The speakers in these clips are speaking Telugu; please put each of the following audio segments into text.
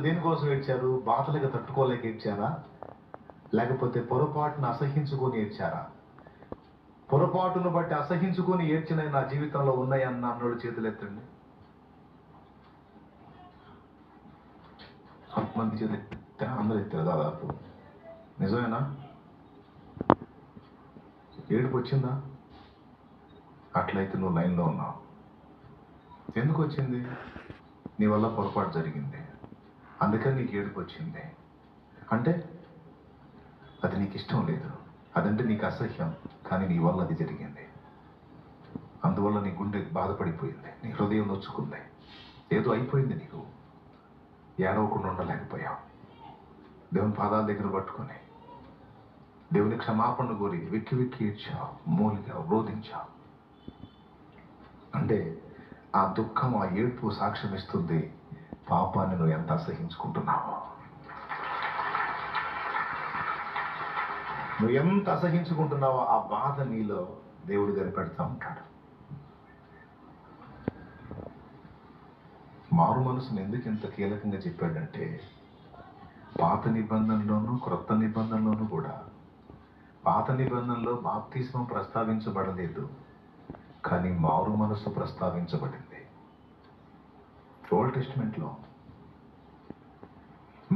దేనికోసం ఏడ్చారు? బాధలకు తట్టుకోలేక ఏడ్చారా? లేకపోతే పొరపాటును అసహించుకొని ఏడ్చారా? పొరపాటును బట్టి అసహించుకొని ఏడ్చిన నా జీవితంలో ఉన్నాయన్న అన్నోడు చేతులు ఎత్తండి. కొంతమంది చేతులు ఎత్తారు, అందరూ ఎత్తారు దాదాపు. నిజమేనా? ఏడుపు వచ్చిందా? అట్లయితే నువ్వు లైన్లో ఉన్నావు. ఎందుకు వచ్చింది? నీ వల్ల పొరపాటు జరిగింది, అందుకని నీకు ఏడుపు వచ్చింది. అంటే అది నీకు ఇష్టం లేదు, అదంటే నీకు అసహ్యం, కానీ నీ వల్ల అది జరిగింది. అందువల్ల నీ గుండె బాధపడిపోయింది, నీ హృదయం నొచ్చుకుంది, ఏదో అయిపోయింది. నీకు ఏడవకుండా ఉండలేకపోయావు. దేవుని పాదాల దగ్గర పట్టుకొని దేవుని క్షమాపణ కోరి వెక్కి వెక్కి ఏడ్చావు, మూలిగావు, రోధించావు. అంటే ఆ దుఃఖం, ఆ ఏడ్పు సాక్ష్యం ఇస్తుంది పాపాన్ని నువ్వు ఎంత అసహించుకుంటున్నావో. నువ్వు ఎంత అసహించుకుంటున్నావో ఆ బాధ నీలో దేవుడు కనిపెడతా ఉంటాడు. మారు మనసును ఎందుకు ఇంత కీలకంగా చెప్పాడంటే, పాత నిబంధనలోను క్రొత్త నిబంధనలోను కూడా, పాత నిబంధనలో బాప్తిస్మం ప్రస్తావించబడలేదు, కానీ మారు మనసు ప్రస్తావించబడింది. ఓల్డ్ టెస్టిమెంట్లో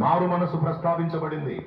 మారు మనసు ప్రస్తావించబడింది.